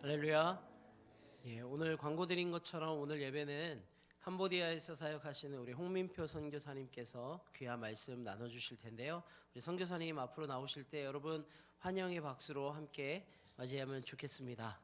할렐루야. 예, 오늘 광고 드린 것처럼 오늘 예배는 캄보디아에서 사역하시는 우리 홍민표 선교사님께서 귀한 말씀 나눠주실 텐데요. 우리 선교사님 앞으로 나오실 때 여러분 환영의 박수로 함께 맞이하면 좋겠습니다.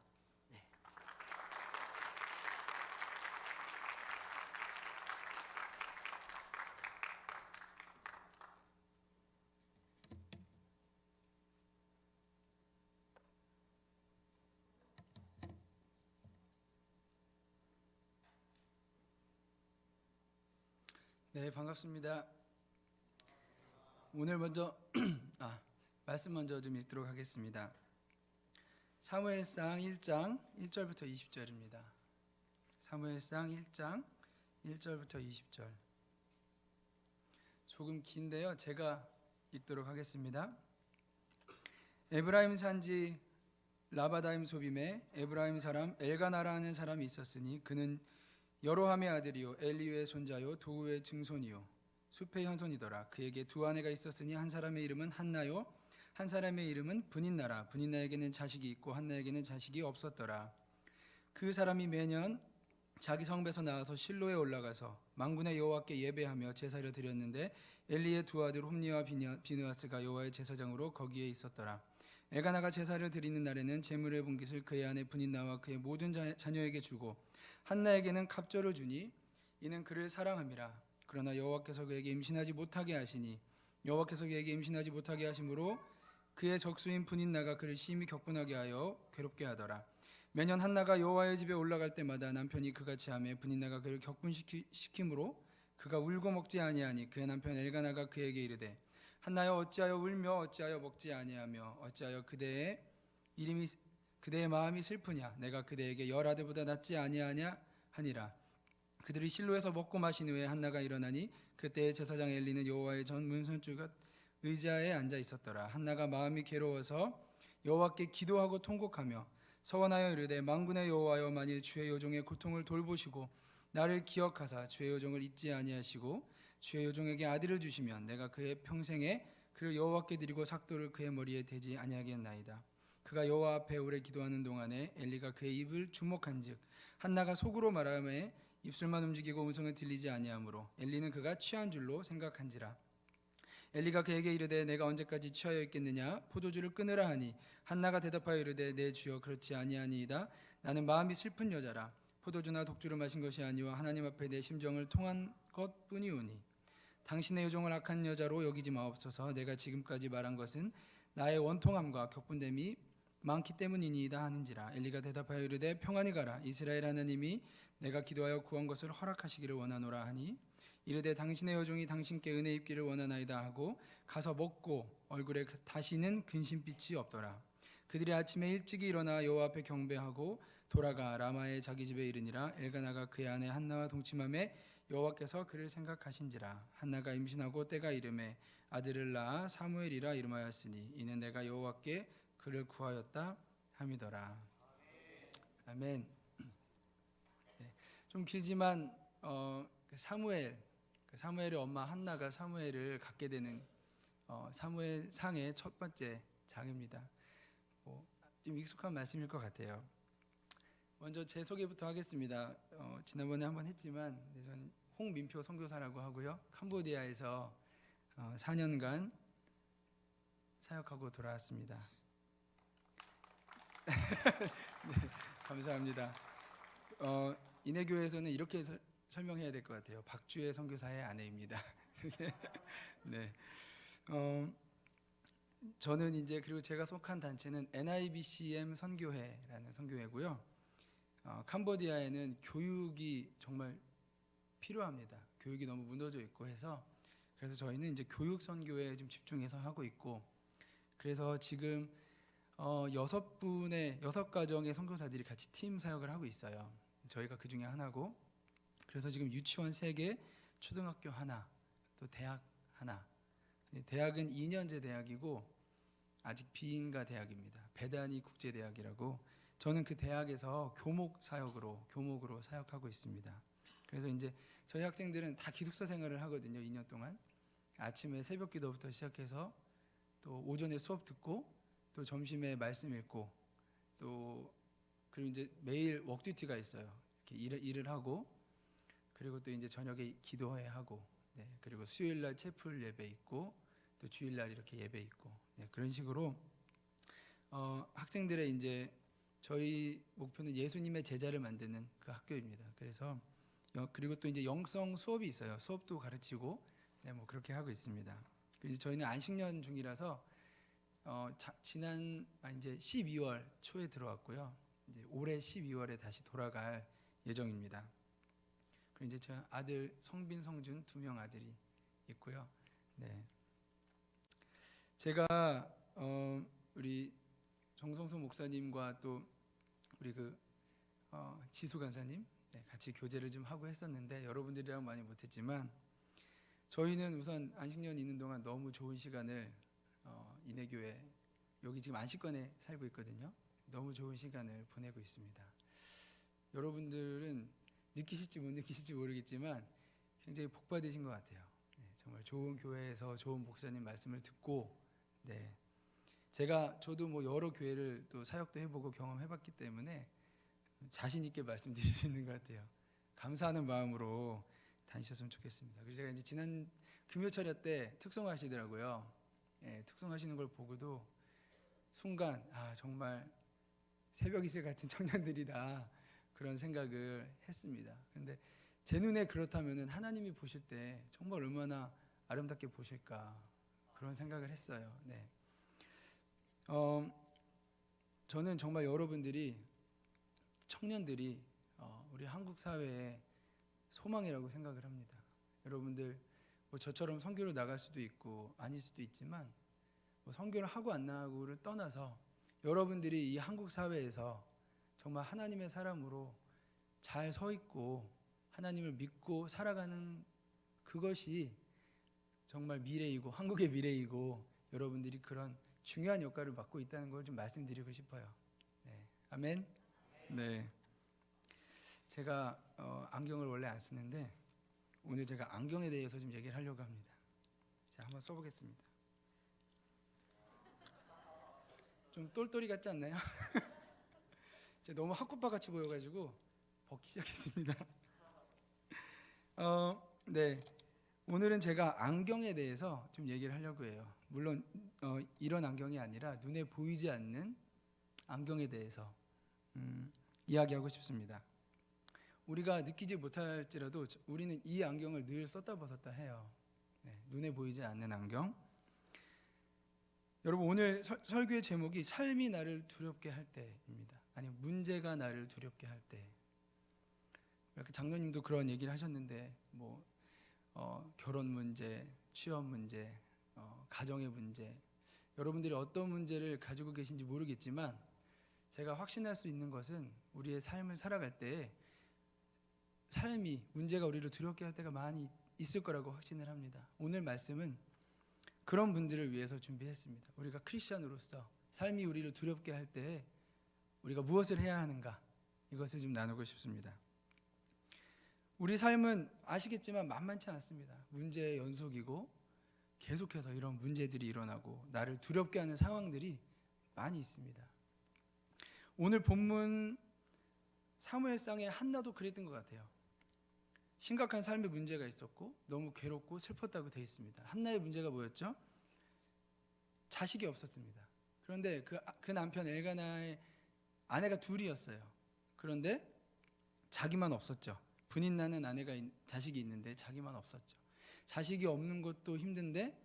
네, 반갑습니다. 오늘 먼저 말씀 먼저 좀 읽도록 하겠습니다. 사무엘상 1장 1절부터 20절입니다. 사무엘상 1장 1절부터 20절. 조금 긴데요. 제가 읽도록 하겠습니다. 에브라임 산지 라바다임 소빔에 에브라임 사람 엘가나라는 사람이 있었으니 그는 여로함의 아들이요 엘리유의 손자요 도우의 증손이요 숲의 현손이더라. 그에게 두 아내가 있었으니 한 사람의 이름은 한나요 한 사람의 이름은 분인나라. 분인나에게는 자식이 있고 한나에게는 자식이 없었더라. 그 사람이 매년 자기 성배에서 나와서 실로에 올라가서 만군의 여호와께 예배하며 제사를 드렸는데 엘리의 두 아들 홈니와 비느하스가 여호와의 제사장으로 거기에 있었더라. 엘가나가 제사를 드리는 날에는 제물의 분깃을 그의 아내 분인나와 그의 모든 자녀에게 주고 한나에게는 갑절을 주니 이는 그를 사랑함이라. 그러나 여호와께서 그에게 임신하지 못하게 하시니 여호와께서 그에게 임신하지 못하게 하심으로 그의 적수인 분인나가 그를 심히 격분하게 하여 괴롭게 하더라. 매년 한나가 여호와의 집에 올라갈 때마다 남편이 그같이 하며 분인나가 그를 격분시키므로 그가 울고 먹지 아니하니 그의 남편 엘가나가 그에게 이르되 한나여 어찌하여 울며 어찌하여 먹지 아니하며 어찌하여 그대의 마음이 슬프냐. 내가 그대에게 열 아들보다 낫지 아니하냐 하니라. 그들이 실로에서 먹고 마신 후에 한나가 일어나니 그때의 제사장 엘리는 여호와의 전 문선주가 의자에 앉아 있었더라. 한나가 마음이 괴로워서 여호와께 기도하고 통곡하며 서원하여 이르되 만군의 여호와여 만일 주의 요종의 고통을 돌보시고 나를 기억하사 주의 요종을 잊지 아니하시고 주의 요종에게 아들을 주시면 내가 그의 평생에 그를 여호와께 드리고 삭도를 그의 머리에 대지 아니하겠나이다. 그가 여호와 앞에 오래 기도하는 동안에 엘리가 그의 입을 주목한즉 한나가 속으로 말하며 입술만 움직이고 음성을 들리지 아니하므로 엘리는 그가 취한 줄로 생각한지라. 엘리가 그에게 이르되 내가 언제까지 취하여 있겠느냐. 포도주를 끊으라 하니 한나가 대답하여 이르되 내 주여 그렇지 아니하니이다. 나는 마음이 슬픈 여자라. 포도주나 독주를 마신 것이 아니와 하나님 앞에 내 심정을 통한 것뿐이오니 당신의 요종을 악한 여자로 여기지 마옵소서. 내가 지금까지 말한 것은 나의 원통함과 격분됨이 많기 때문이니이다 하는지라. 엘리가 대답하여 이르되 평안히 가라. 이스라엘 하나님이 내가 기도하여 구한 것을 허락하시기를 원하노라 하니 이르되 당신의 여종이 당신께 은혜 입기를 원하나이다 하고 가서 먹고 얼굴에 다시는 근심빛이 없더라. 그들이 아침에 일찍이 일어나 여호와 앞에 경배하고 돌아가 라마의 자기 집에 이르니라. 엘가나가 그의 아내 한나와 동침함에 여호와께서 그를 생각하신지라. 한나가 임신하고 때가 이르매 아들을 낳아 사무엘이라 이름하였으니 이는 내가 여호와께 그를 구하였다 함이더라. 아멘. 네, 좀 길지만 사무엘의 엄마 한나가 사무엘을 갖게 되는 사무엘상의 첫 번째 장입니다. 좀 익숙한 말씀일 것 같아요. 먼저 제 소개부터 하겠습니다. 지난번에 한번 했지만 저는 홍민표 선교사라고 하고요. 캄보디아에서 4년간 사역하고 돌아왔습니다. 네, 감사합니다. 인해교회에서는 이렇게 설명해야 될 것 같아요. 박주혜 선교사의 아내입니다. 네, 저는 이제 그리고 제가 속한 단체는 NIBCM 선교회라는 선교회고요. 캄보디아에는 교육이 정말 필요합니다. 교육이 너무 무너져 있고 해서 그래서 저희는 이제 교육 선교에 좀 집중해서 하고 있고 그래서 지금 6가정의 선교사들이 같이 팀 사역을 하고 있어요. 저희가 그 중에 하나고 그래서 지금 유치원 3개, 초등학교 하나, 또 대학 하나. 대학은 2년제 대학이고 아직 비인가 대학입니다. 베다니 국제대학이라고 저는 그 대학에서 교목으로 사역하고 있습니다. 그래서 이제 저희 학생들은 다 기숙사 생활을 하거든요. 2년 동안 아침에 새벽 기도부터 시작해서 또 오전에 수업 듣고 또 점심에 말씀 읽고 또 그리고 이제 매일 워크듀티가 있어요. 이렇게 일을 하고, 그리고 또 이제 저녁에 기도회 하고, 네, 그리고 수요일 날 채플 예배 있고, 또 주일 날 이렇게 예배 있고, 네, 그런 식으로 학생들의 이제 저희 목표는 예수님의 제자를 만드는 그 학교입니다. 그래서 그리고 또 이제 영성 수업이 있어요. 수업도 가르치고, 네, 뭐 그렇게 하고 있습니다. 그래서 저희는 안식년 중이라서 이제 12월 초에 들어왔고요. 이제 올해 12월에 다시 돌아갈 예정입니다. 그리고 이제 저 아들 성빈, 성준 2명 아들이 있고요. 네, 제가 우리 정성수 목사님과 또 우리 지수 간사님, 네, 같이 교제를 좀 하고 했었는데 여러분들이랑 많이 못했지만 저희는 우선 안식년 있는 동안 너무 좋은 시간을 이내교회 여기 지금 안식관에 살고 있거든요. 너무 좋은 시간을 보내고 있습니다. 여러분들은 느끼실지 못 느끼실지 모르겠지만 굉장히 복 받으신 것 같아요. 네, 정말 좋은 교회에서 좋은 목사님 말씀을 듣고, 네, 저도 뭐 여러 교회를 또 사역도 해보고 경험해봤기 때문에 자신 있게 말씀드릴 수 있는 것 같아요. 감사하는 마음으로 다니셨으면 좋겠습니다. 그래서 제가 이제 지난 금요철야 때 특송하시더라고요. 예, 특송하시는 걸 보고도 순간 정말 새벽 이슬 같은 청년들이다, 그런 생각을 했습니다. 그런데 제 눈에 그렇다면은 하나님이 보실 때 정말 얼마나 아름답게 보실까, 그런 생각을 했어요. 네. 저는 정말 여러분들이, 청년들이 우리 한국 사회의 소망이라고 생각을 합니다. 여러분들 뭐 저처럼 선교를 나갈 수도 있고 아닐 수도 있지만 뭐 선교를 하고 안 나가고를 떠나서 여러분들이 이 한국 사회에서 정말 하나님의 사람으로 잘 서 있고 하나님을 믿고 살아가는 그것이 정말 미래이고 한국의 미래이고 여러분들이 그런 중요한 역할을 맡고 있다는 걸 좀 말씀드리고 싶어요. 네, 아멘. 네, 제가 안경을 원래 안 쓰는데 오늘 제가 안경에 대해서 좀 얘기를 하려고 합니다. 자, 한번 써보겠습니다. 좀 똘똘이 같지 않나요? 제가 너무 학구파 같이 보여가지고 벗기 시작했습니다. 네, 오늘은 제가 안경에 대해서 좀 얘기를 하려고 해요. 물론 이런 안경이 아니라 눈에 보이지 않는 안경에 대해서 이야기하고 싶습니다. 우리가 느끼지 못할지라도 우리는 이 안경을 늘 썼다 벗었다 해요. 네, 눈에 보이지 않는 안경. 여러분, 오늘 설교의 제목이 삶이 나를 두렵게 할 때입니다. 아니, 문제가 나를 두렵게 할 때. 이렇게 장로님도 그런 얘기를 하셨는데 뭐 결혼 문제, 취업 문제, 가정의 문제, 여러분들이 어떤 문제를 가지고 계신지 모르겠지만 제가 확신할 수 있는 것은 우리의 삶을 살아갈 때 삶이 문제가 우리를 두렵게 할 때가 많이 있을 거라고 확신을 합니다. 오늘 말씀은 그런 분들을 위해서 준비했습니다. 우리가 크리스천으로서 삶이 우리를 두렵게 할 때 우리가 무엇을 해야 하는가, 이것을 좀 나누고 싶습니다. 우리 삶은 아시겠지만 만만치 않습니다. 문제의 연속이고 계속해서 이런 문제들이 일어나고 나를 두렵게 하는 상황들이 많이 있습니다. 오늘 본문 사무엘상의 한나도 그랬던 것 같아요. 심각한 삶의 문제가 있었고 너무 괴롭고 슬펐다고 되어 있습니다. 한나의 문제가 뭐였죠? 자식이 없었습니다. 그런데 그 남편 엘가나의 아내가 둘이었어요. 그런데 자기만 없었죠. 분인 나는 자식이 있는데 자기만 없었죠. 자식이 없는 것도 힘든데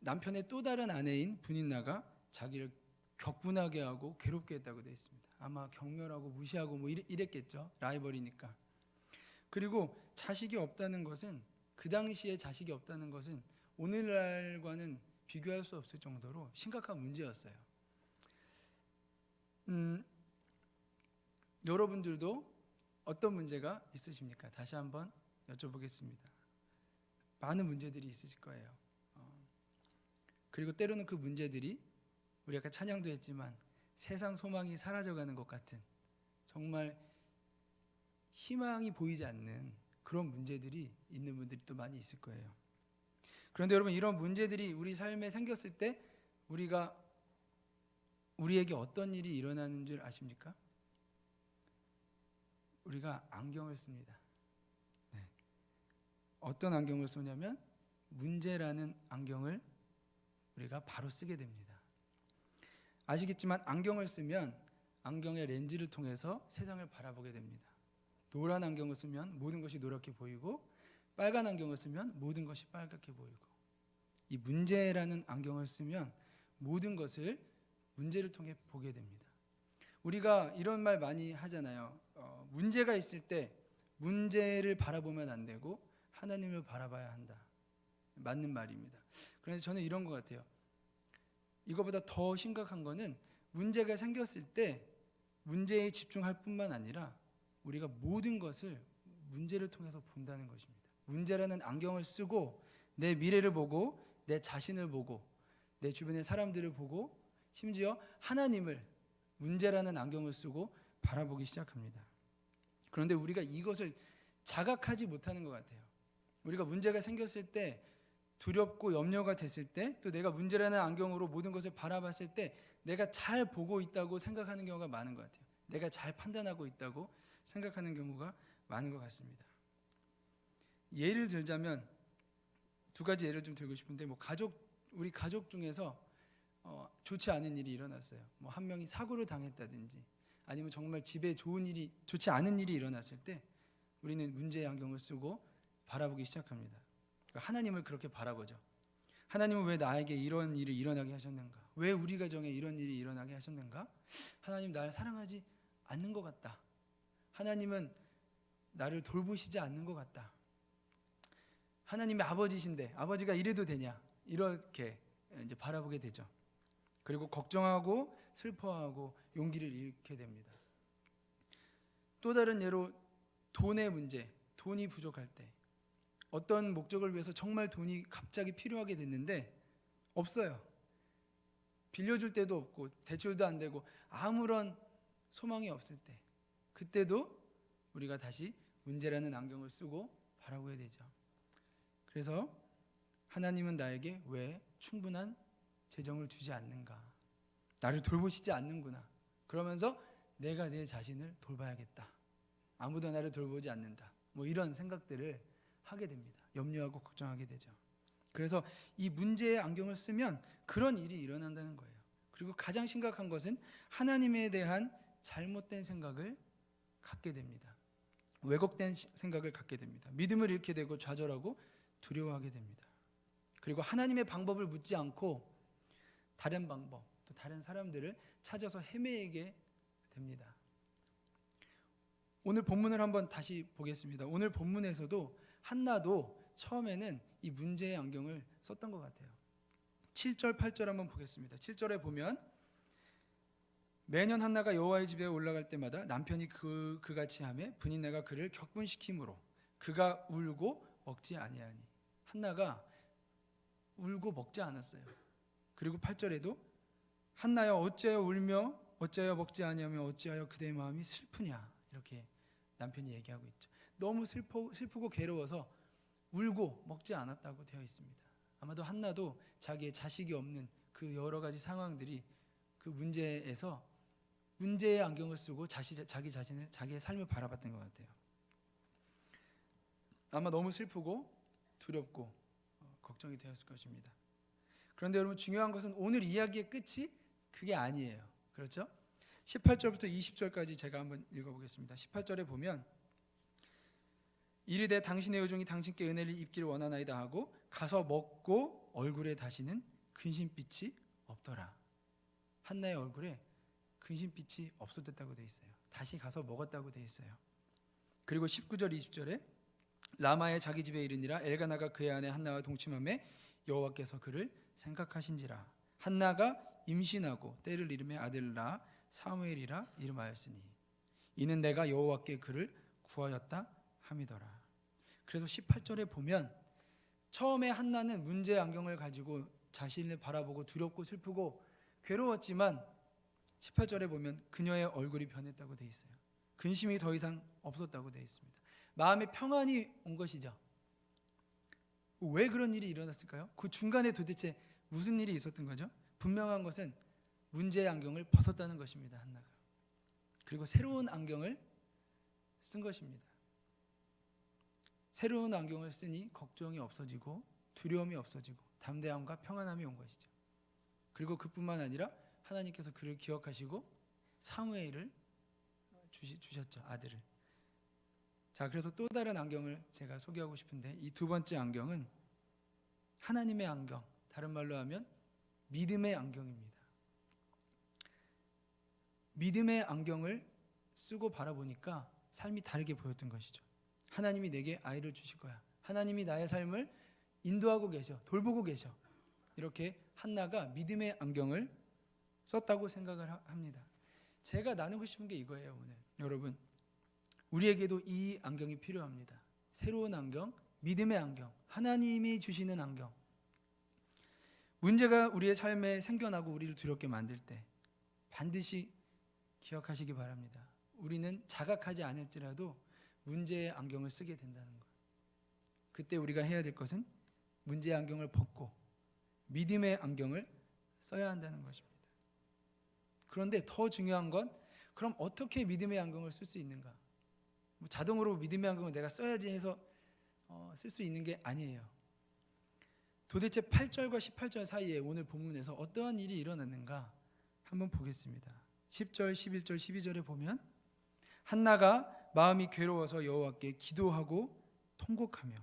남편의 또 다른 아내인 분인나가 자기를 격분하게 하고 괴롭게 했다고 되어 있습니다. 아마 경멸하고 무시하고 뭐 이랬겠죠. 라이벌이니까. 그리고 자식이 없다는 것은, 그 당시에 자식이 없다는 것은 오늘날과는 비교할 수 없을 정도로 심각한 문제였어요. 여러분들도 어떤 문제가 있으십니까? 다시 한번 여쭤보겠습니다. 많은 문제들이 있으실 거예요. 그리고 때로는 그 문제들이 우리 아까 찬양도 했지만 세상 소망이 사라져가는 것 같은, 정말 희망이 보이지 않는 그런 문제들이 있는 분들이 또 많이 있을 거예요. 그런데 여러분, 이런 문제들이 우리 삶에 생겼을 때 우리에게 어떤 일이 일어나는 줄 아십니까? 우리가 안경을 씁니다. 네. 어떤 안경을 쓰냐면 문제라는 안경을 우리가 바로 쓰게 됩니다. 아시겠지만 안경을 쓰면 안경의 렌즈를 통해서 세상을 바라보게 됩니다. 노란 안경을 쓰면 모든 것이 노랗게 보이고 빨간 안경을 쓰면 모든 것이 빨갛게 보이고, 이 문제라는 안경을 쓰면 모든 것을 문제를 통해 보게 됩니다. 우리가 이런 말 많이 하잖아요. 문제가 있을 때 문제를 바라보면 안 되고 하나님을 바라봐야 한다. 맞는 말입니다. 그래서 저는 이런 것 같아요. 이거보다 더 심각한 거는 문제가 생겼을 때 문제에 집중할 뿐만 아니라 우리가 모든 것을 문제를 통해서 본다는 것입니다. 문제라는 안경을 쓰고 내 미래를 보고 내 자신을 보고 내 주변의 사람들을 보고 심지어 하나님을 문제라는 안경을 쓰고 바라보기 시작합니다. 그런데 우리가 이것을 자각하지 못하는 것 같아요. 우리가 문제가 생겼을 때, 두렵고 염려가 됐을 때, 또 내가 문제라는 안경으로 모든 것을 바라봤을 때 내가 잘 보고 있다고 생각하는 경우가 많은 것 같아요. 내가 잘 판단하고 있다고 생각하는 경우가 많은 것 같습니다. 예를 들자면 두 가지 예를 좀 들고 싶은데, 우리 가족 중에서 좋지 않은 일이 일어났어요. 한 명이 사고를 당했다든지 아니면 정말 집에 좋지 않은 일이 일어났을 때 우리는 문제의 안경을 쓰고 바라보기 시작합니다. 하나님을 그렇게 바라보죠. 하나님은 왜 나에게 이런 일이 일어나게 하셨는가? 왜 우리 가정에 이런 일이 일어나게 하셨는가? 하나님 나를 사랑하지 않는 것 같다. 하나님은 나를 돌보시지 않는 것 같다. 하나님의 아버지신데 아버지가 이래도 되냐? 이렇게 이제 바라보게 되죠. 그리고 걱정하고 슬퍼하고 용기를 잃게 됩니다. 또 다른 예로 돈의 문제, 돈이 부족할 때, 어떤 목적을 위해서 정말 돈이 갑자기 필요하게 됐는데 없어요. 빌려줄 때도 없고 대출도 안 되고 아무런 소망이 없을 때, 그때도 우리가 다시 문제라는 안경을 쓰고 바라보게 되죠. 그래서 하나님은 나에게 왜 충분한 재정을 주지 않는가? 나를 돌보시지 않는구나. 그러면서 내가 내 자신을 돌봐야겠다. 아무도 나를 돌보지 않는다. 이런 생각들을 하게 됩니다. 염려하고 걱정하게 되죠. 그래서 이 문제의 안경을 쓰면 그런 일이 일어난다는 거예요. 그리고 가장 심각한 것은 하나님에 대한 잘못된 생각을 갖게 됩니다. 왜곡된 생각을 갖게 됩니다. 믿음을 잃게 되고 좌절하고 두려워하게 됩니다. 그리고 하나님의 방법을 묻지 않고 다른 방법, 또 다른 사람들을 찾아서 헤매게 됩니다. 오늘 본문을 한번 다시 보겠습니다. 오늘 본문에서도 한나도 처음에는 이 문제의 안경을 썼던 것 같아요. 7절, 8절 한번 보겠습니다. 7절에 보면 매년 한나가 여호와의 집에 올라갈 때마다 남편이 그같이 하매 분인내가 그를 격분시키므로 그가 울고 먹지 아니하니. 한나가 울고 먹지 않았어요. 그리고 8절에도 한나여 어찌하여 울며 어찌하여 먹지 아니하며 어찌하여 그대의 마음이 슬프냐, 이렇게 남편이 얘기하고 있죠. 너무 슬프고 괴로워서 울고 먹지 않았다고 되어 있습니다. 아마도 한나도 자기의 자식이 없는 그 여러 가지 상황들이 그 문제에서 문제의 안경을 쓰고 자기 자신을, 자기의 삶을 바라봤던 것 같아요. 아마 너무 슬프고 두렵고 걱정이 되었을 것입니다. 그런데 여러분, 중요한 것은 오늘 이야기의 끝이 그게 아니에요. 그렇죠? 18절부터 20절까지 제가 한번 읽어보겠습니다. 18절에 보면 이르되 당신의 여종이 당신께 은혜를 입기를 원하나이다 하고 가서 먹고 얼굴에 다시는 근심빛이 없더라. 한나의 얼굴에 근심빛이 없어졌다고 되어 있어요. 다시 가서 먹었다고 되어 있어요. 그리고 19절 20절에 라마의 자기 집에 이르니라 엘가나가 그의 아내 한나와 동침하매 여호와께서 그를 생각하신지라. 한나가 임신하고 때를 이름에 아들을 낳아 사무엘이라 이름하였으니 이는 내가 여호와께 그를 구하였다 함이더라. 그래서 18절에 보면 처음에 한나는 문제의 안경을 가지고 자신을 바라보고 두렵고 슬프고 괴로웠지만 18절에 보면 그녀의 얼굴이 변했다고 되어 있어요. 근심이 더 이상 없었다고 되어 있습니다. 마음의 평안이 온 것이죠. 왜 그런 일이 일어났을까요? 그 중간에 도대체 무슨 일이 있었던 거죠? 분명한 것은 문제의 안경을 벗었다는 것입니다. 한나가. 그리고 새로운 안경을 쓴 것입니다. 새로운 안경을 쓰니 걱정이 없어지고 두려움이 없어지고 담대함과 평안함이 온 것이죠. 그리고 그뿐만 아니라 하나님께서 그를 기억하시고 사무엘을 주셨죠. 아들을. 자, 그래서 또 다른 안경을 제가 소개하고 싶은데, 이 두 번째 안경은 하나님의 안경, 다른 말로 하면 믿음의 안경입니다. 믿음의 안경을 쓰고 바라보니까 삶이 다르게 보였던 것이죠. 하나님이 내게 아이를 주실 거야. 하나님이 나의 삶을 인도하고 계셔. 돌보고 계셔. 이렇게 한나가 믿음의 안경을 썼다고 생각을 합니다. 제가 나누고 싶은 게 이거예요. 오늘 여러분, 우리에게도 이 안경이 필요합니다. 새로운 안경, 믿음의 안경, 하나님이 주시는 안경. 문제가 우리의 삶에 생겨나고 우리를 두렵게 만들 때 반드시 기억하시기 바랍니다. 우리는 자각하지 않을지라도 문제의 안경을 쓰게 된다는 것. 그때 우리가 해야 될 것은 문제의 안경을 벗고 믿음의 안경을 써야 한다는 것입니다. 그런데 더 중요한 건, 그럼 어떻게 믿음의 안경을 쓸 수 있는가? 자동으로 믿음의 안경을 내가 써야지 해서 쓸 수 있는 게 아니에요. 도대체 8절과 18절 사이에 오늘 본문에서 어떠한 일이 일어났는가 한번 보겠습니다. 10절, 11절, 12절에 보면 한나가 마음이 괴로워서 여호와께 기도하고 통곡하며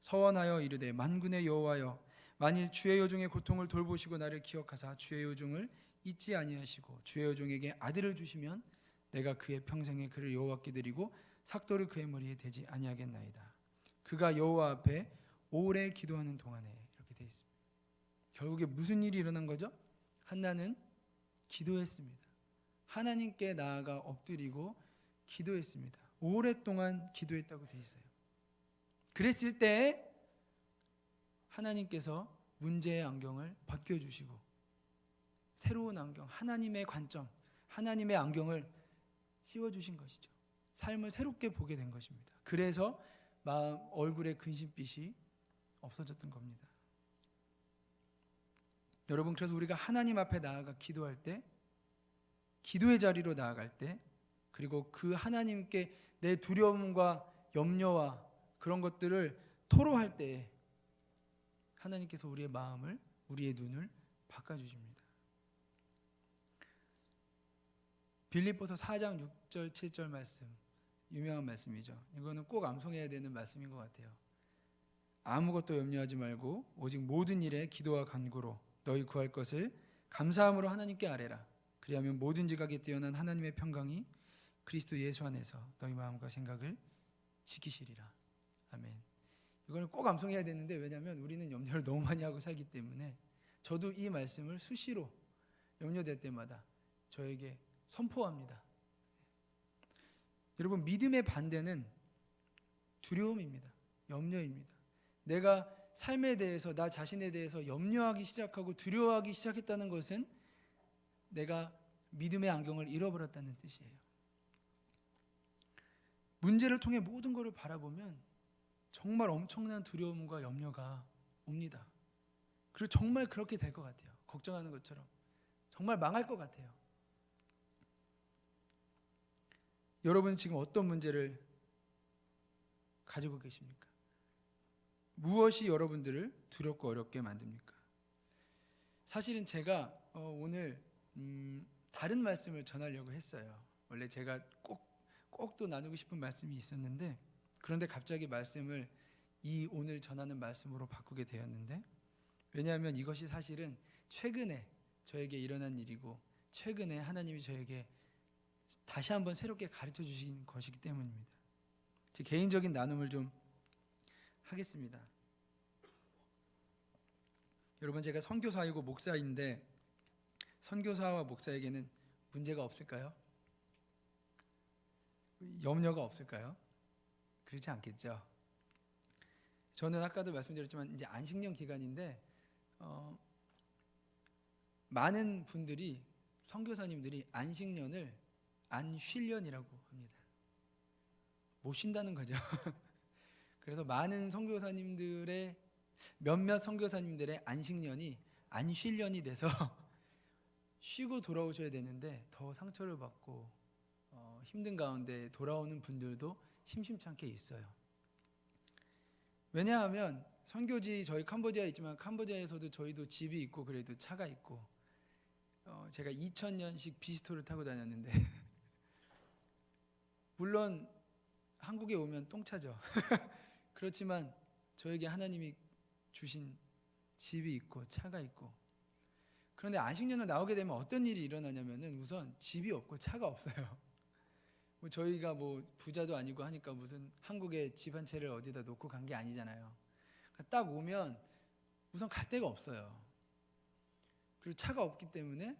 서원하여 이르되 만군의 여호와여, 만일 주의 요종의 고통을 돌보시고 나를 기억하사 주의 요종을 잊지 아니하시고 주의 요종에게 아들을 주시면 내가 그의 평생에 그를 여호와께 드리고 삭도를 그의 머리에 대지 아니하겠나이다. 그가 여호와 앞에 오래 기도하는 동안에, 이렇게 되어 있습니다. 결국에 무슨 일이 일어난 거죠? 한나는 기도했습니다. 하나님께 나아가 엎드리고 기도했습니다. 오랫동안 기도했다고 되어 있어요. 그랬을 때 하나님께서 문제의 안경을 벗겨주시고 새로운 안경, 하나님의 관점, 하나님의 안경을 씌워주신 것이죠. 삶을 새롭게 보게 된 것입니다. 그래서 얼굴의 근심빛이 없어졌던 겁니다. 여러분, 그래서 우리가 하나님 앞에 나아가 기도할 때, 기도의 자리로 나아갈 때, 그리고 그 하나님께 내 두려움과 염려와 그런 것들을 토로할 때 하나님께서 우리의 마음을, 우리의 눈을 바꿔주십니다. 빌립보서 4장 6절 7절 말씀, 유명한 말씀이죠. 이거는 꼭 암송해야 되는 말씀인 것 같아요. 아무것도 염려하지 말고 오직 모든 일에 기도와 간구로 너희 구할 것을 감사함으로 하나님께 아뢰라. 그리하면 모든 지각에 뛰어난 하나님의 평강이 그리스도 예수 안에서 너희 마음과 생각을 지키시리라. 아멘. 이거는 꼭 암송해야 되는데, 왜냐하면 우리는 염려를 너무 많이 하고 살기 때문에 저도 이 말씀을 수시로 염려될 때마다 저에게 선포합니다. 여러분, 믿음의 반대는 두려움입니다. 염려입니다. 내가 삶에 대해서, 나 자신에 대해서 염려하기 시작하고 두려워하기 시작했다는 것은 내가 믿음의 안경을 잃어버렸다는 뜻이에요. 문제를 통해 모든 것을 바라보면 정말 엄청난 두려움과 염려가 옵니다. 그리고 정말 그렇게 될 것 같아요. 걱정하는 것처럼 정말 망할 것 같아요. 여러분, 지금 어떤 문제를 가지고 계십니까? 무엇이 여러분들을 두렵고 어렵게 만듭니까? 사실은 제가 오늘 다른 말씀을 전하려고 했어요. 원래 제가 꼭 또 나누고 싶은 말씀이 있었는데, 그런데 갑자기 말씀을 오늘 전하는 말씀으로 바꾸게 되었는데, 왜냐하면 이것이 사실은 최근에 저에게 일어난 일이고 최근에 하나님이 저에게 다시 한번 새롭게 가르쳐 주신 것이기 때문입니다. 제 개인적인 나눔을 좀 하겠습니다. 여러분, 제가 선교사이고 목사인데 선교사와 목사에게는 문제가 없을까요? 염려가 없을까요? 그렇지 않겠죠. 저는 아까도 말씀드렸지만 이제 안식년 기간인데 많은 분들이, 선교사님들이 안식년을 안쉴년이라고 합니다. 못 쉰다는 거죠. 그래서 많은 선교사님들의, 몇몇 선교사님들의 안식년이 안쉴년이 돼서 쉬고 돌아오셔야 되는데 더 상처를 받고 힘든 가운데 돌아오는 분들도 심심찮게 있어요. 왜냐하면 선교지 저희 캄보디아에 있지만 캄보디아에서도 저희도 집이 있고 그래도 차가 있고 제가 2000년식 비스토를 타고 다녔는데 물론 한국에 오면 똥차죠. 그렇지만 저에게 하나님이 주신 집이 있고 차가 있고, 그런데 안식년을 나오게 되면 어떤 일이 일어나냐면은 우선 집이 없고 차가 없어요. 뭐 저희가 뭐 부자도 아니고 하니까 무슨 한국에 집 한 채를 어디다 놓고 간 게 아니잖아요. 딱 오면 우선 갈 데가 없어요. 그리고 차가 없기 때문에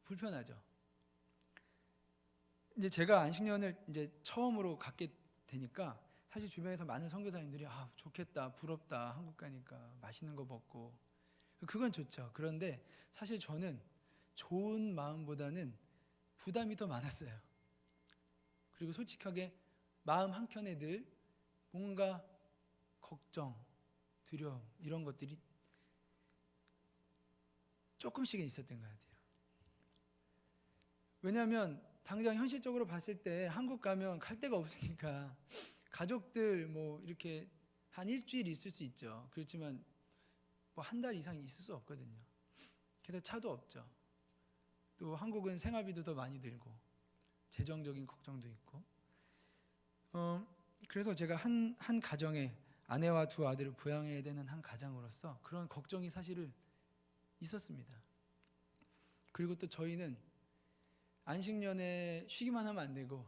불편하죠. 이제 제가 안식년을 이제 처음으로 갖게 되니까 사실 주변에서 많은 선교사님들이 좋겠다, 부럽다, 한국 가니까 맛있는 거 먹고, 그건 좋죠. 그런데 사실 저는 좋은 마음보다는 부담이 더 많았어요. 그리고 솔직하게 마음 한켠에 늘 뭔가 걱정, 두려움 이런 것들이 조금씩은 있었던 것 같아요. 왜냐하면 당장 현실적으로 봤을 때 한국 가면 갈 데가 없으니까 가족들 뭐 이렇게 한 일주일 있을 수 있죠. 그렇지만 뭐 한 달 이상 있을 수 없거든요. 게다가 차도 없죠. 또 한국은 생활비도 더 많이 들고 재정적인 걱정도 있고. 그래서 제가 한 가정에 아내와 두 아들을 부양해야 되는 한 가장으로서 그런 걱정이 사실은 있었습니다. 그리고 또 저희는 안식년에 쉬기만 하면 안 되고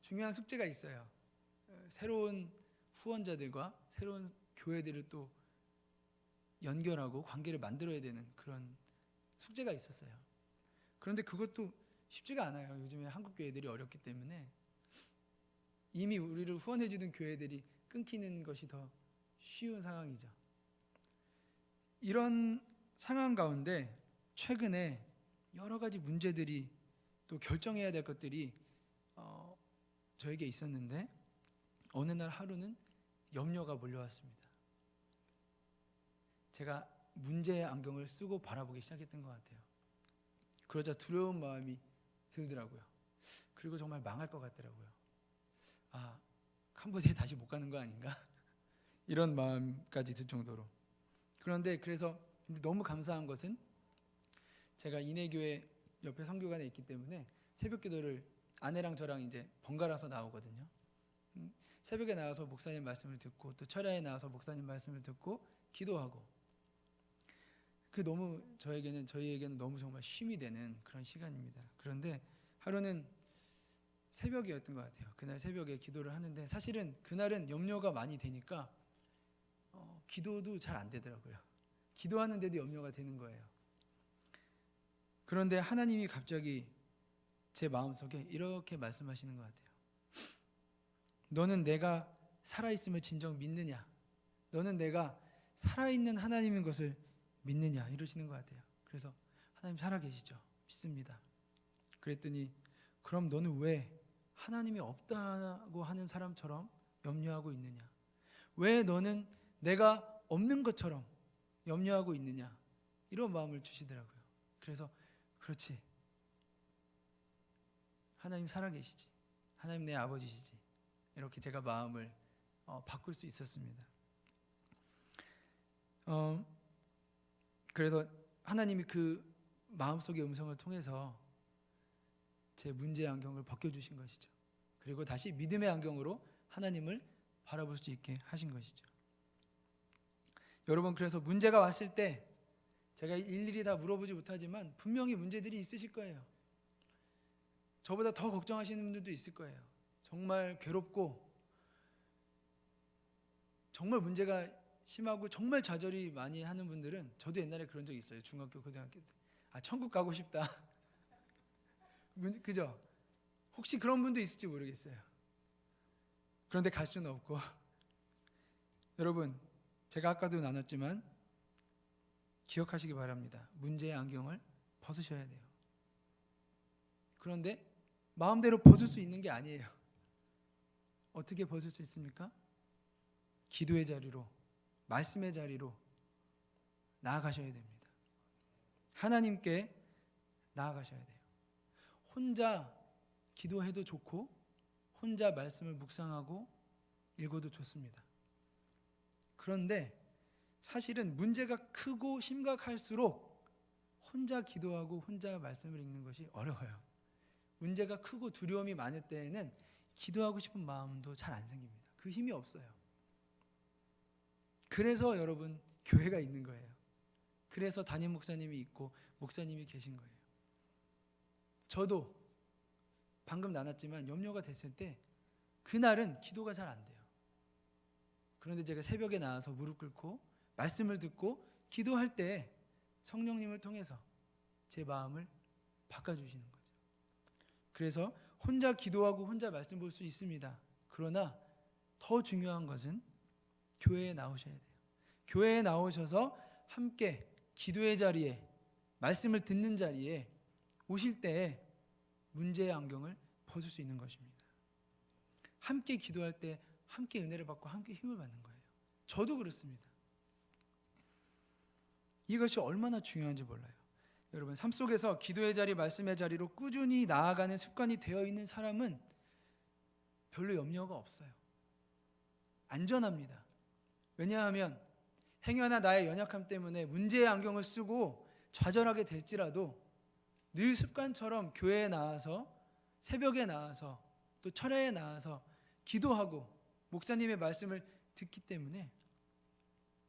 중요한 숙제가 있어요. 새로운 후원자들과 새로운 교회들을 또 연결하고 관계를 만들어야 되는 그런 숙제가 있었어요. 그런데 그것도 쉽지가 않아요. 요즘에 한국 교회들이 어렵기 때문에 이미 우리를 후원해주던 교회들이 끊기는 것이 더 쉬운 상황이죠. 이런 상황 가운데 최근에 여러 가지 문제들이 또 결정해야 될 것들이 저에게 있었는데 어느 날 하루는 염려가 몰려왔습니다. 제가 문제의 안경을 쓰고 바라보기 시작했던 것 같아요. 그러자 두려운 마음이 들더라고요. 그리고 정말 망할 것 같더라고요. 캄보디아에 다시 못 가는 거 아닌가? 이런 마음까지 들 정도로. 그런데 그래서 너무 감사한 것은 제가 이내교회 옆에 선교관에 있기 때문에 새벽 기도를 아내랑 저랑 이제 번갈아서 나오거든요. 새벽에 나와서 목사님 말씀을 듣고 또 철야에 나와서 목사님 말씀을 듣고 기도하고, 그 너무 저희에게는 너무 정말 쉼이 되는 그런 시간입니다. 그런데 하루는 새벽이었던 것 같아요. 그날 새벽에 기도를 하는데 사실은 그날은 염려가 많이 되니까 기도도 잘 안 되더라고요. 기도하는데도 염려가 되는 거예요. 그런데 하나님이 갑자기 제 마음속에 이렇게 말씀하시는 것 같아요. 너는 내가 살아있음을 진정 믿느냐? 너는 내가 살아있는 하나님인 것을 믿느냐? 이러시는 것 같아요. 그래서 하나님 살아계시죠? 믿습니다. 그랬더니 그럼 너는 왜 하나님이 없다고 하는 사람처럼 염려하고 있느냐? 왜 너는 내가 없는 것처럼 염려하고 있느냐? 이런 마음을 주시더라고요. 그래서 그렇지, 하나님 살아계시지, 하나님 내 아버지시지, 이렇게 제가 마음을 바꿀 수 있었습니다. 그래서 하나님이 그 마음속의 음성을 통해서 제 문제의 안경을 벗겨주신 것이죠. 그리고 다시 믿음의 안경으로 하나님을 바라볼 수 있게 하신 것이죠. 여러분, 그래서 문제가 왔을 때 제가 일일이 다 물어보지 못하지만 분명히 문제들이 있으실 거예요. 저보다 더 걱정하시는 분들도 있을 거예요. 정말 괴롭고 정말 문제가 심하고 정말 좌절이 많이 하는 분들은, 저도 옛날에 그런 적이 있어요. 중학교, 고등학교 때. 천국 가고 싶다. 그죠? 혹시 그런 분도 있을지 모르겠어요. 그런데 갈 수는 없고. 여러분, 제가 아까도 나눴지만 기억하시기 바랍니다. 문제의 안경을 벗으셔야 돼요. 그런데 마음대로 벗을 수 있는 게 아니에요. 어떻게 벗을 수 있습니까? 기도의 자리로, 말씀의 자리로 나아가셔야 됩니다. 하나님께 나아가셔야 돼요. 혼자 기도해도 좋고 혼자 말씀을 묵상하고 읽어도 좋습니다. 그런데 사실은 문제가 크고 심각할수록 혼자 기도하고 혼자 말씀을 읽는 것이 어려워요. 문제가 크고 두려움이 많을 때에는 기도하고 싶은 마음도 잘 안 생깁니다. 그 힘이 없어요. 그래서 여러분 교회가 있는 거예요. 그래서 담임 목사님이 있고 목사님이 계신 거예요. 저도 방금 나눴지만 염려가 됐을 때 그날은 기도가 잘 안 돼요. 그런데 제가 새벽에 나와서 무릎 꿇고 말씀을 듣고 기도할 때 성령님을 통해서 제 마음을 바꿔주시는 거죠. 그래서 혼자 기도하고 혼자 말씀 볼 수 있습니다. 그러나 더 중요한 것은 교회에 나오셔야 돼요. 교회에 나오셔서 함께 기도의 자리에 말씀을 듣는 자리에 오실 때에 문제의 안경을 벗을 수 있는 것입니다. 함께 기도할 때 함께 은혜를 받고 함께 힘을 받는 거예요. 저도 그렇습니다. 이것이 얼마나 중요한지 몰라요. 여러분 삶 속에서 기도의 자리, 말씀의 자리로 꾸준히 나아가는 습관이 되어 있는 사람은 별로 염려가 없어요. 안전합니다. 왜냐하면 행여나 나의 연약함 때문에 문제의 안경을 쓰고 좌절하게 될지라도 늘 습관처럼 교회에 나와서 새벽에 나와서 또 철야에 나와서 기도하고 목사님의 말씀을 듣기 때문에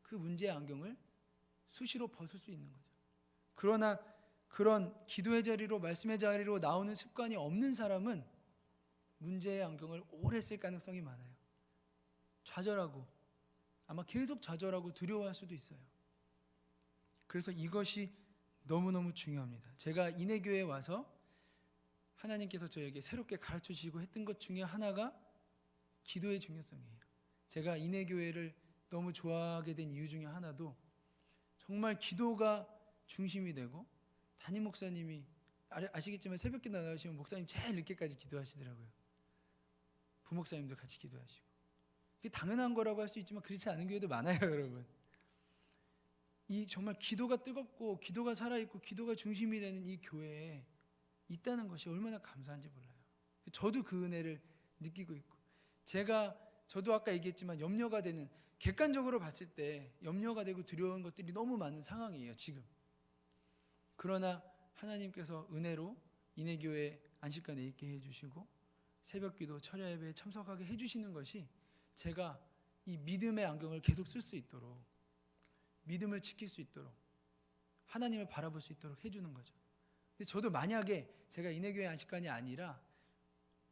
그 문제의 안경을 수시로 벗을 수 있는 거죠. 그러나 그런 기도의 자리로 말씀의 자리로 나오는 습관이 없는 사람은 문제의 안경을 오래 쓸 가능성이 많아요. 좌절하고 아마 계속 좌절하고 두려워할 수도 있어요. 그래서 이것이 너무너무 중요합니다. 제가 인해교회에 와서 하나님께서 저에게 새롭게 가르쳐주시고 했던 것 중에 하나가 기도의 중요성이에요. 제가 인해교회를 너무 좋아하게 된 이유 중에 하나도 정말 기도가 중심이 되고 담임 목사님이 아시겠지만 새벽기도 나가시면 목사님 제일 늦게까지 기도하시더라고요. 부목사님도 같이 기도하시고 그게 당연한 거라고 할 수 있지만 그렇지 않은 교회도 많아요. 여러분 이 정말 기도가 뜨겁고 기도가 살아있고 기도가 중심이 되는 이 교회에 있다는 것이 얼마나 감사한지 몰라요. 저도 그 은혜를 느끼고 있고 저도 아까 얘기했지만 염려가 되는 객관적으로 봤을 때 염려가 되고 두려운 것들이 너무 많은 상황이에요. 지금 그러나 하나님께서 은혜로 인해교회 안식관에 있게 해주시고 새벽기도 철야 예배에 참석하게 해주시는 것이 제가 이 믿음의 안경을 계속 쓸 수 있도록 믿음을 지킬 수 있도록 하나님을 바라볼 수 있도록 해주는 거죠. 근데 저도 만약에 제가 인해교회 안식관이 아니라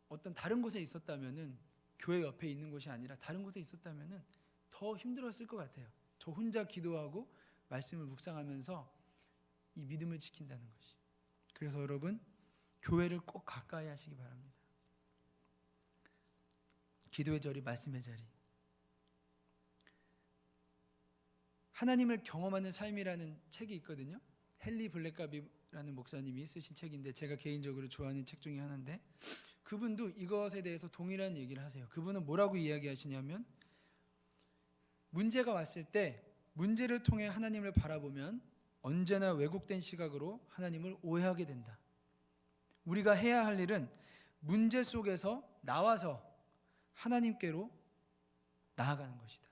어떤 다른 곳에 있었다면은 교회 옆에 있는 곳이 아니라 다른 곳에 있었다면은 더 힘들었을 것 같아요. 저 혼자 기도하고 말씀을 묵상하면서 이 믿음을 지킨다는 것이. 그래서 여러분 교회를 꼭 가까이 하시기 바랍니다. 기도의 자리, 말씀의 자리. 하나님을 경험하는 삶이라는 책이 있거든요. 헨리 블랙가비라는 목사님이 쓰신 책인데 제가 개인적으로 좋아하는 책 중에 하나인데 그분도 이것에 대해서 동일한 얘기를 하세요. 그분은 뭐라고 이야기하시냐면 문제가 왔을 때 문제를 통해 하나님을 바라보면 언제나 왜곡된 시각으로 하나님을 오해하게 된다. 우리가 해야 할 일은 문제 속에서 나와서 하나님께로 나아가는 것이다.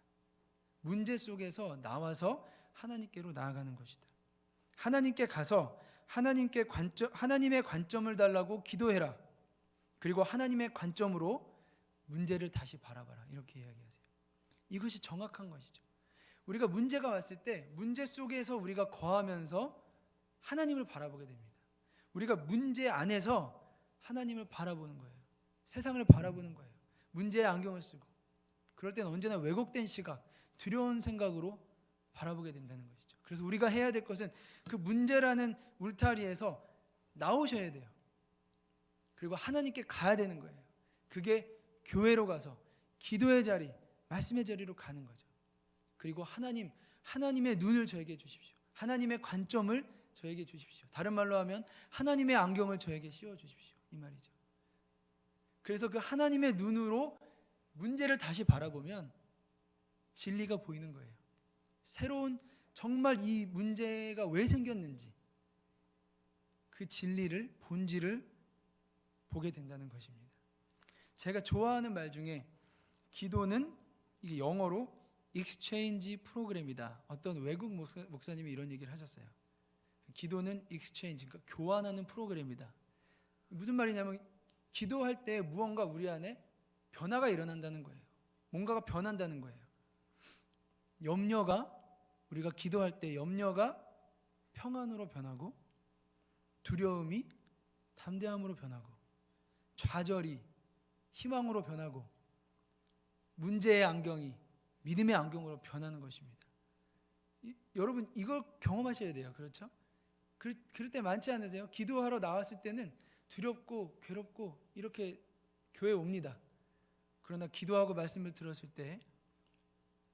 문제 속에서 나와서 하나님께로 나아가는 것이다. 하나님께 가서 하나님의 관점을 달라고 기도해라. 그리고 하나님의 관점으로 문제를 다시 바라봐라. 이렇게 이야기하세요. 이것이 정확한 것이죠. 우리가 문제가 왔을 때 문제 속에서 우리가 거하면서 하나님을 바라보게 됩니다. 우리가 문제 안에서 하나님을 바라보는 거예요. 세상을 바라보는 거예요. 문제의 안경을 쓰고 그럴 때는 언제나 왜곡된 시각, 두려운 생각으로 바라보게 된다는 것이죠. 그래서 우리가 해야 될 것은 그 문제라는 울타리에서 나오셔야 돼요. 그리고 하나님께 가야 되는 거예요. 그게 교회로 가서 기도의 자리, 말씀의 자리로 가는 거죠. 그리고 하나님의 눈을 저에게 주십시오. 하나님의 관점을 저에게 주십시오. 다른 말로 하면 하나님의 안경을 저에게 씌워 주십시오. 이 말이죠. 그래서 그 하나님의 눈으로 문제를 다시 바라보면 진리가 보이는 거예요. 새로운 정말 이 문제가 왜 생겼는지 그 진리를 본질을 보게 된다는 것입니다. 제가 좋아하는 말 중에 기도는 이게 영어로 exchange 프로그램이다. 어떤 외국 목사님이 이런 얘기를 하셨어요. 기도는 exchange, 그러니까 교환하는 프로그램이다. 무슨 말이냐면 기도할 때 무언가 우리 안에 변화가 일어난다는 거예요. 뭔가가 변한다는 거예요. 염려가, 우리가 기도할 때 염려가 평안으로 변하고, 두려움이 담대함으로 변하고, 좌절이 희망으로 변하고, 문제의 안경이 믿음의 안경으로 변하는 것입니다. 여러분 이걸 경험하셔야 돼요. 그렇죠? 그럴 때 많지 않으세요? 기도하러 나왔을 때는 두렵고 괴롭고 이렇게 교회에 옵니다. 그러나 기도하고 말씀을 들었을 때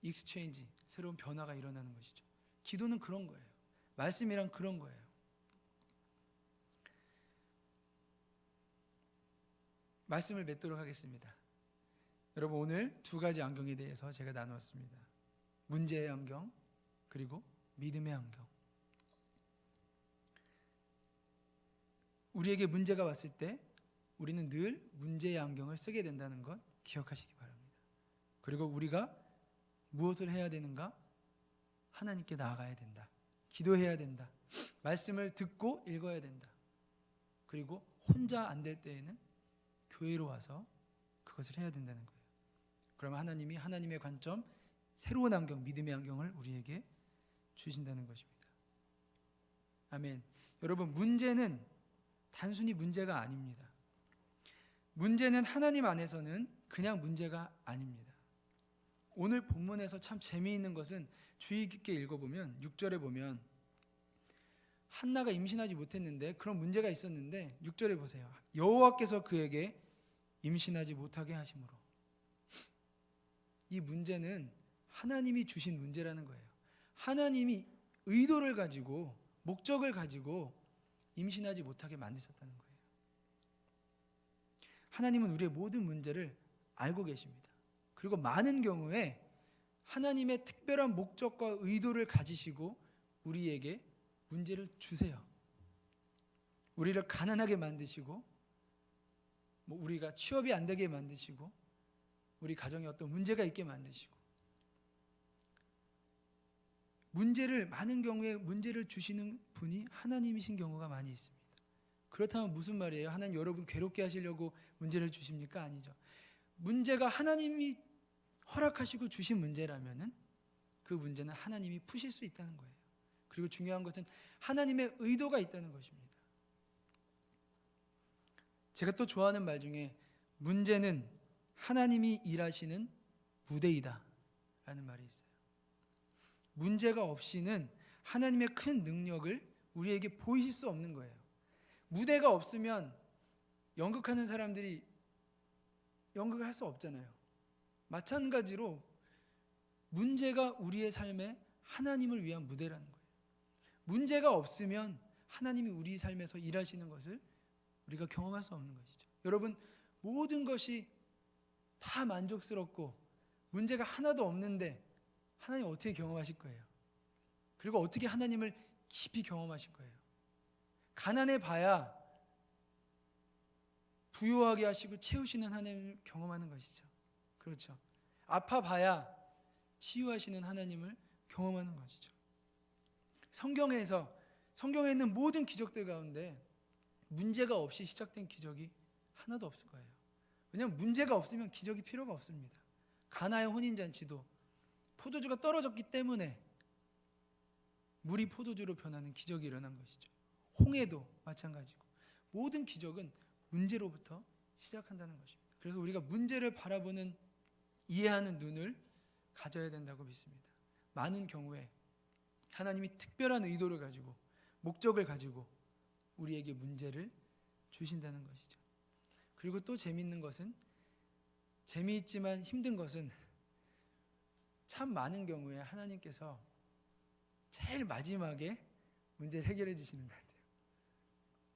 익스체인지, 새로운 변화가 일어나는 것이죠. 기도는 그런 거예요. 말씀이란 그런 거예요. 말씀을 맺도록 하겠습니다. 여러분 오늘 두 가지 안경에 대해서 제가 나누었습니다. 문제의 안경 그리고 믿음의 안경. 우리에게 문제가 왔을 때 우리는 늘 문제의 안경을 쓰게 된다는 것 기억하시기 바랍니다. 그리고 우리가 무엇을 해야 되는가? 하나님께 나아가야 된다. 기도해야 된다. 말씀을 듣고 읽어야 된다. 그리고 혼자 안 될 때에는 교회로 와서 그것을 해야 된다는 거예요. 그러면 하나님이 하나님의 관점, 새로운 안경, 믿음의 안경을 우리에게 주신다는 것입니다. 아멘. 여러분 문제는 단순히 문제가 아닙니다. 문제는 하나님 안에서는 그냥 문제가 아닙니다. 오늘 본문에서 참 재미있는 것은 주의 깊게 읽어보면 6절에 보면 한나가 임신하지 못했는데 그런 문제가 있었는데 6절에 보세요. 여호와께서 그에게 임신하지 못하게 하심으로. 이 문제는 하나님이 주신 문제라는 거예요. 하나님이 의도를 가지고 목적을 가지고 임신하지 못하게 만드셨다는 거예요. 하나님은 우리의 모든 문제를 알고 계십니다. 그리고 많은 경우에 하나님의 특별한 목적과 의도를 가지시고 우리에게 문제를 주세요. 우리를 가난하게 만드시고 우리가 취업이 안 되게 만드시고 우리 가정에 어떤 문제가 있게 만드시고 많은 경우에 문제를 주시는 분이 하나님이신 경우가 많이 있습니다. 그렇다면 무슨 말이에요? 하나님 여러분 괴롭게 하시려고 문제를 주십니까? 아니죠. 문제가 하나님이 허락하시고 주신 문제라면은 그 문제는 하나님이 푸실 수 있다는 거예요. 그리고 중요한 것은 하나님의 의도가 있다는 것입니다. 제가 또 좋아하는 말 중에 문제는 하나님이 일하시는 무대이다 라는 말이 있어요. 문제가 없이는 하나님의 큰 능력을 우리에게 보이실 수 없는 거예요. 무대가 없으면 연극하는 사람들이 연극을 할 수 없잖아요. 마찬가지로 문제가 우리의 삶에 하나님을 위한 무대라는 거예요. 문제가 없으면 하나님이 우리 삶에서 일하시는 것을 우리가 경험할 수 없는 것이죠. 여러분 모든 것이 다 만족스럽고 문제가 하나도 없는데 하나님 어떻게 경험하실 거예요? 그리고 어떻게 하나님을 깊이 경험하실 거예요? 가난해 봐야 부유하게 하시고 채우시는 하나님을 경험하는 것이죠. 그렇죠. 아파 봐야 치유하시는 하나님을 경험하는 것이죠. 성경에 있는 모든 기적들 가운데 문제가 없이 시작된 기적이 하나도 없을 거예요. 왜냐하면 문제가 없으면 기적이 필요가 없습니다. 가나의 혼인잔치도 포도주가 떨어졌기 때문에 물이 포도주로 변하는 기적이 일어난 것이죠. 홍해도 마찬가지고 모든 기적은 문제로부터 시작한다는 것입니다. 그래서 우리가 문제를 바라보는 이해하는 눈을 가져야 된다고 믿습니다. 많은 경우에 하나님이 특별한 의도를 가지고 목적을 가지고 우리에게 문제를 주신다는 것이죠. 그리고 또 재미있는 것은 재미있지만 힘든 것은 참 많은 경우에 하나님께서 제일 마지막에 문제를 해결해 주시는 것 같아요.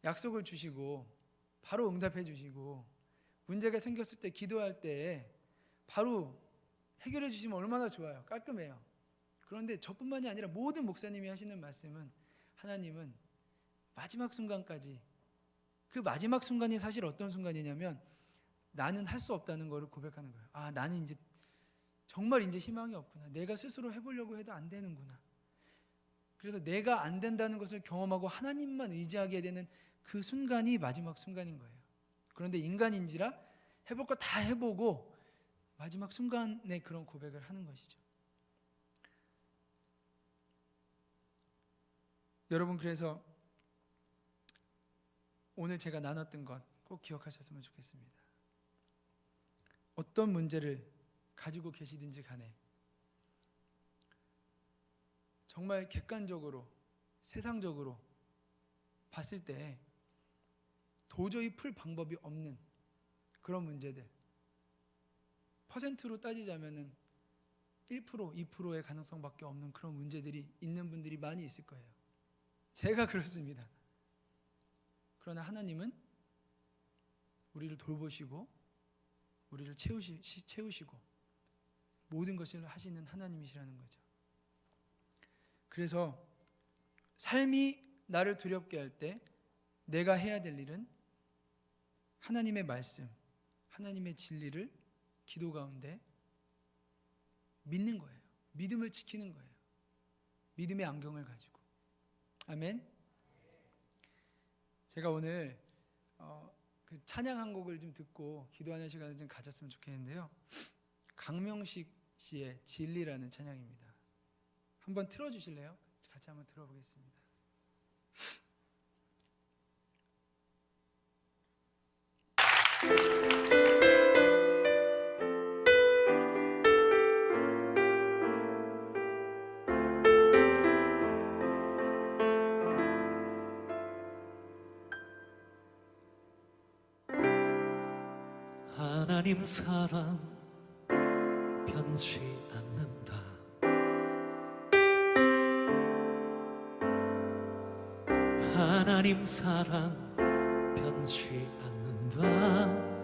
약속을 주시고 바로 응답해 주시고 문제가 생겼을 때 기도할 때 바로 해결해 주시면 얼마나 좋아요. 깔끔해요. 그런데 저뿐만이 아니라 모든 목사님이 하시는 말씀은 하나님은 마지막 순간까지 그 마지막 순간이 사실 어떤 순간이냐면 나는 할 수 없다는 것을 고백하는 거예요. 아, 나는 이제 정말 이제 희망이 없구나. 내가 스스로 해보려고 해도 안 되는구나. 그래서 내가 안 된다는 것을 경험하고 하나님만 의지하게 되는 그 순간이 마지막 순간인 거예요. 그런데 인간인지라 해볼 거 다 해보고 마지막 순간에 그런 고백을 하는 것이죠. 여러분, 그래서 오늘 제가 나눴던 것 꼭 기억하셨으면 좋겠습니다. 어떤 문제를 가지고 계시든지 간에 정말 객관적으로 세상적으로 봤을 때 도저히 풀 방법이 없는 그런 문제들, 퍼센트로 따지자면은 1%, 2%의 가능성밖에 없는 그런 문제들이 있는 분들이 많이 있을 거예요. 제가 그렇습니다. 그러나 하나님은 우리를 돌보시고 우리를 채우시고 모든 것을 하시는 하나님이시라는 거죠. 그래서 삶이 나를 두렵게 할 때 내가 해야 될 일은 하나님의 말씀, 하나님의 진리를 기도 가운데 믿는 거예요. 믿음을 지키는 거예요. 믿음의 안경을 가지고. 아멘. 제가 오늘 그 찬양 한 곡을 좀 듣고 기도하는 시간을 좀 가졌으면 좋겠는데요. 강명식 씨의 진리라는 찬양입니다. 한번 틀어주실래요? 같이 한번 들어보겠습니다. 하나님 사랑 변치 않는다. 하나님 사랑 변치 않는다.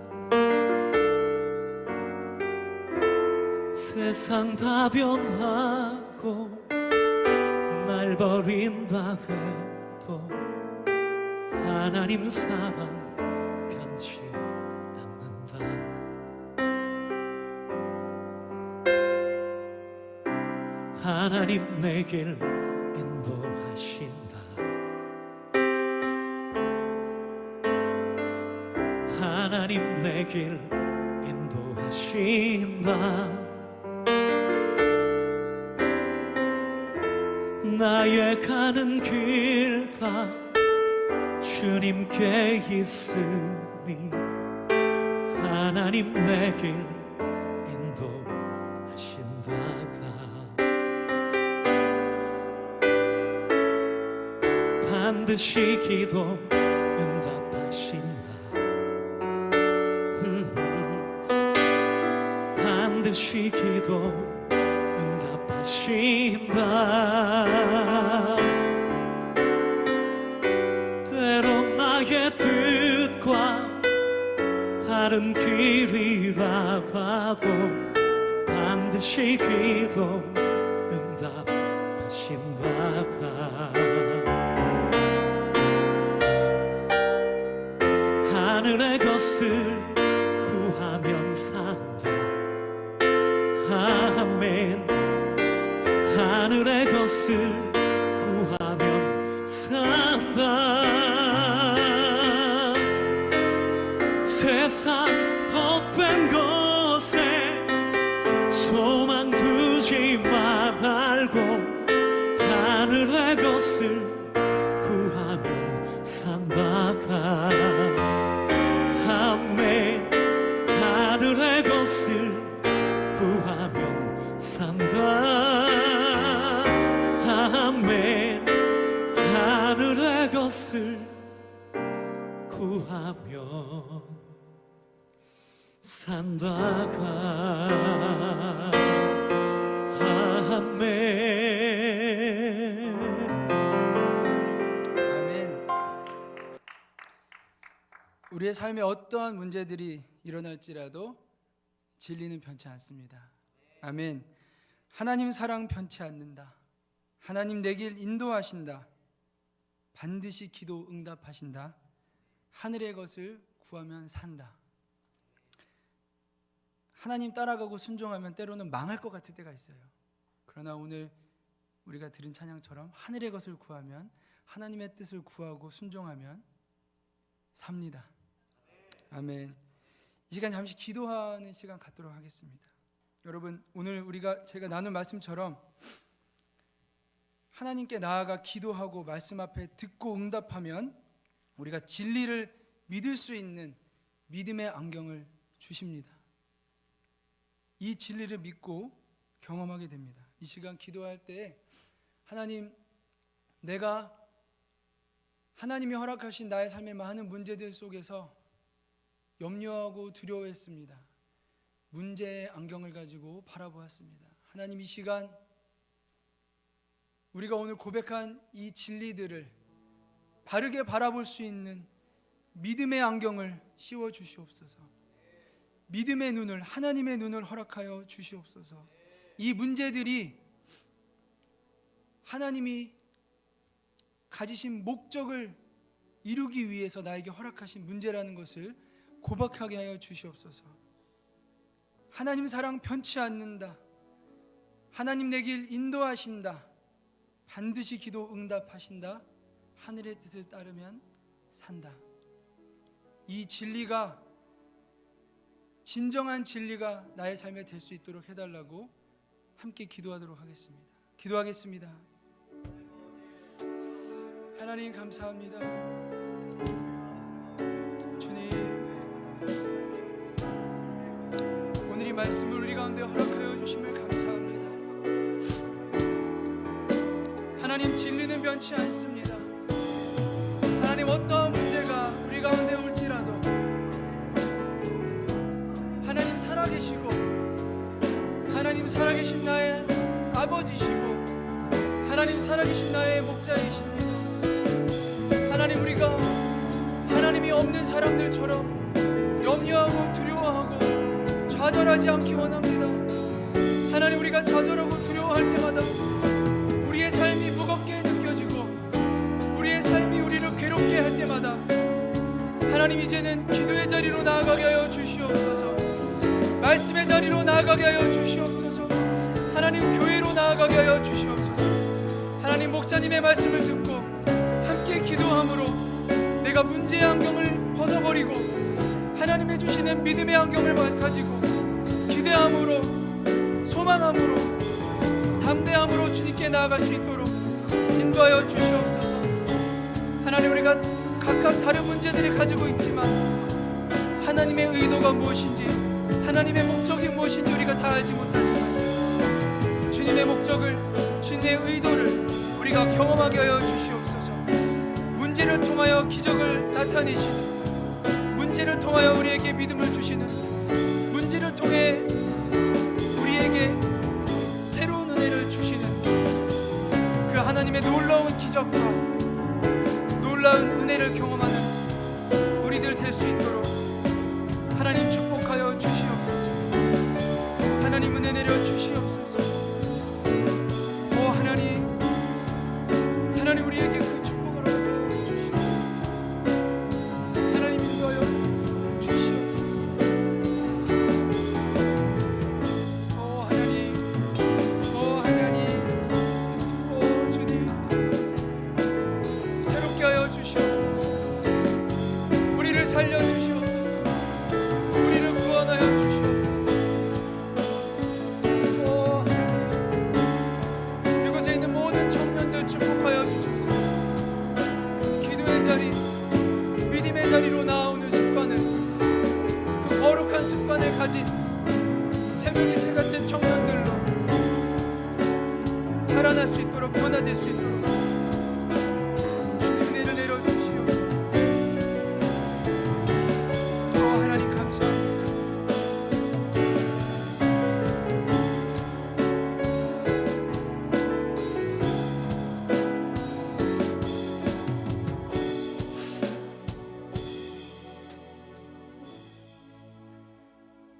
세상 다 변하고 날 버린다 해도 하나님 사랑 변치 않는다. 하나님 내 길 인도하신다. 하나님 내 길 인도하신다. 나의 가는 길 다 주님께 있으니 하나님 내 길 인도하신다. 반드시 기도 응답하신다. 반드시 기도 응답하신다. 때론 나의 뜻과 다른 길이라 봐도 반드시 기도 응답하신다. 하늘의 것을 구하면 산다. 아멘. 하늘의 것을 구하면 산다. 세상 헛된 것에 소망 두지 말고 하늘의 것을 구하면 산다. 아멘. 하늘의 것을 구하면 산다. 아멘. 하늘의 것을 구하면 산다가. 아멘. 아멘. 우리의 삶에 어떠한 문제들이 일어날지라도 진리는 변치 않습니다. 아멘. 하나님 사랑 변치 않는다. 하나님 내 길 인도하신다. 반드시 기도 응답하신다. 하늘의 것을 구하면 산다. 하나님 따라가고 순종하면 때로는 망할 것 같을 때가 있어요. 그러나 오늘 우리가 들은 찬양처럼 하늘의 것을 구하면, 하나님의 뜻을 구하고 순종하면 삽니다. 아멘. 이 시간 잠시 기도하는 시간 갖도록 하겠습니다. 여러분, 오늘 제가 나눈 말씀처럼 하나님께 나아가 기도하고 말씀 앞에 듣고 응답하면 우리가 진리를 믿을 수 있는 믿음의 안경을 주십니다. 이 진리를 믿고 경험하게 됩니다. 이 시간 기도할 때 하나님, 내가 하나님이 허락하신 나의 삶의 많은 문제들 속에서 염려하고 두려워했습니다. 문제의 안경을 가지고 바라보았습니다. 하나님, 이 시간 우리가 오늘 고백한 이 진리들을 바르게 바라볼 수 있는 믿음의 안경을 씌워 주시옵소서. 믿음의 눈을, 하나님의 눈을 허락하여 주시옵소서. 이 문제들이 하나님이 가지신 목적을 이루기 위해서 나에게 허락하신 문제라는 것을 고백하게 하여 주시옵소서. 하나님 사랑 변치 않는다. 하나님 내 길 인도하신다. 반드시 기도 응답하신다. 하늘의 뜻을 따르면 산다. 이 진리가, 진정한 진리가 나의 삶에 될 수 있도록 해달라고 함께 기도하도록 하겠습니다. 기도하겠습니다. 하나님 감사합니다. 주님, 오늘 이 말씀을 우리 가운데 허락하여 주심을 감사합니다. 하나님, 진리는 변치 않습니다. 하나님, 어떠한 문제가 우리 가운데 올지라도 하나님 살아계시고, 하나님 살아계신 나의 아버지시고, 하나님 살아계신 나의 목자이십니다. 하나님, 우리가 하나님이 없는 사람들처럼 염려하고 두려워하고 좌절하지 않기 원합니다. 하나님, 우리가 좌절하고 두려워할 때마다 우리의 삶이 무겁게 느껴지고 우리의 삶이 우리를 괴롭게 할 때마다 하나님, 이제는 기도의 자리로 나아가게 하여 주시옵소서. 말씀의 자리로 나아가게 하여 주시옵소서. 하나님, 교회로 나아가게 하여 주시옵소서. 하나님, 목사님의 말씀을 듣고 함께 기도함으로 내가 문제의 안경을 벗어버리고 하나님의 주시는 믿음의 안경을 가지고 기대함으로, 소망함으로, 담대함으로 주님께 나아갈 수 있도록 인도하여 주시옵소서. 하나님, 우리가 각각 다른 문제들을 가지고 있지만 하나님의 의도가 무엇인지, 하나님의 목적이 무엇인지 우리가 다 알지 못하지만 주님의 목적을, 주님의 의도를 우리가 경험하게 하여 주시옵소서. 문제를 통하여 기적을 나타내시는, 문제를 통하여 우리에게 믿음을 주시는, 문제를 통해 우리에게 새로운 은혜를 주시는 그 하나님의 놀라운 기적과 놀라운 은혜를 경험하는 우리들 될 수 있도록 하나님 축복하여 주시옵소서. 하나님, 은혜 내려 주시옵소서. 오 하나님, 하나님, 우리에게 그 축복을 허락하여 주시옵소서. 하나님, 인도하여 주시옵소서. 오 하나님, 오 하나님, 오 주님, 새롭게 하여 주시옵소서. 우리를 살려 주시옵소서. 우리를 구원하여 주시옵소서. 오 하나님, 이곳에 있는 모든 청년들 축복하여 주소서. 기도의 자리, 믿음의 자리로 나오는 습관을, 그 거룩한 습관을 가진 새벽 이슬 같은 청년들로 자라날 수 있도록, 변화될 수 있도록 주님 은혜를 내려 주시옵소서. 오 하나님 감사합니다.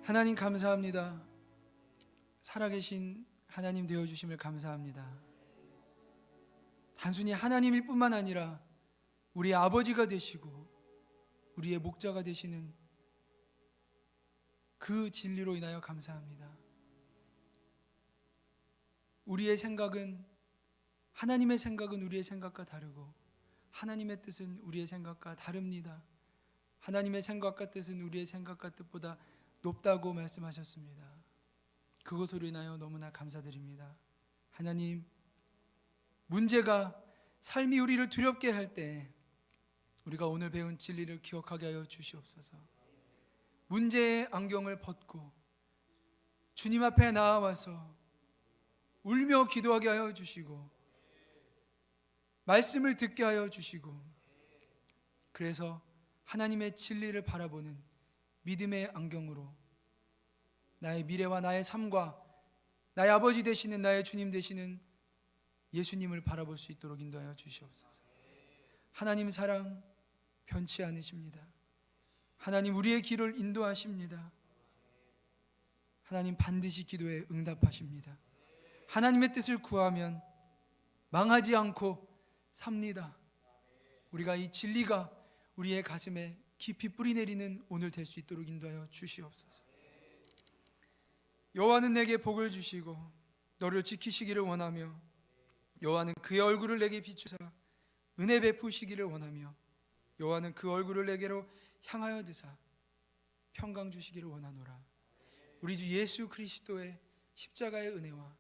하나님 감사합니다. 살아계신 하나님 되어주심을 감사합니다. 단순히 하나님일 뿐만 아니라 우리 아버지가 되시고 우리의 목자가 되시는 그 진리로 인하여 감사합니다. 우리의 생각은, 하나님의 생각은 우리의 생각과 다르고 하나님의 뜻은 우리의 생각과 다릅니다. 하나님의 생각과 뜻은 우리의 생각과 뜻보다 높다고 말씀하셨습니다. 그것으로 인하여 너무나 감사드립니다. 하나님, 문제가, 삶이 우리를 두렵게 할 때 우리가 오늘 배운 진리를 기억하게 하여 주시옵소서. 문제의 안경을 벗고 주님 앞에 나아와서 울며 기도하게 하여 주시고 말씀을 듣게 하여 주시고, 그래서 하나님의 진리를 바라보는 믿음의 안경으로 나의 미래와 나의 삶과 나의 아버지 되시는, 나의 주님 되시는 예수님을 바라볼 수 있도록 인도하여 주시옵소서. 하나님 사랑 변치 않으십니다. 하나님 우리의 길을 인도하십니다. 하나님 반드시 기도에 응답하십니다. 하나님의 뜻을 구하면 망하지 않고 삽니다. 우리가 이 진리가 우리의 가슴에 깊이 뿌리내리는 오늘 될 수 있도록 인도하여 주시옵소서. 여호와는 내게 복을 주시고 너를 지키시기를 원하며 여호와는 그의 얼굴을 내게 비추사 은혜 베푸시기를 원하며 여호와는 그 얼굴을 내게로 향하여 드사 평강 주시기를 원하노라. 우리 주 예수 그리스도의 십자가의 은혜와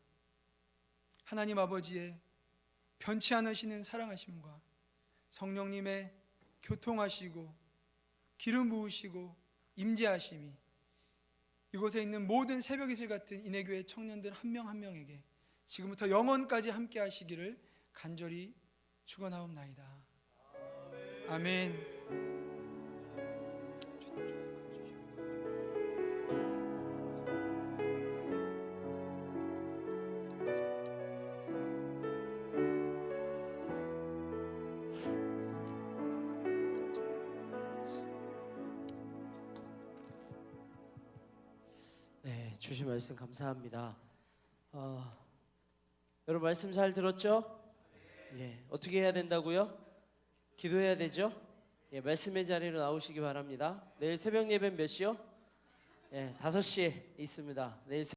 하나님 아버지의 변치 않으시는 사랑하심과 성령님의 교통하시고 기름 부으시고 임재하심이 이곳에 있는 모든 새벽 이슬 같은 인해교회 청년들 한 명 한 명에게 지금부터 영원까지 함께 하시기를 간절히 축원하옵나이다. 아멘. 네, 주신 말씀 감사합니다. 여러분 말씀 잘 들었죠? 예, 어떻게 해야 된다고요? 기도해야 되죠? 예, 말씀의 자리로 나오시기 바랍니다. 내일 새벽 예배는 몇 시요? 예, 5시에 있습니다. 내일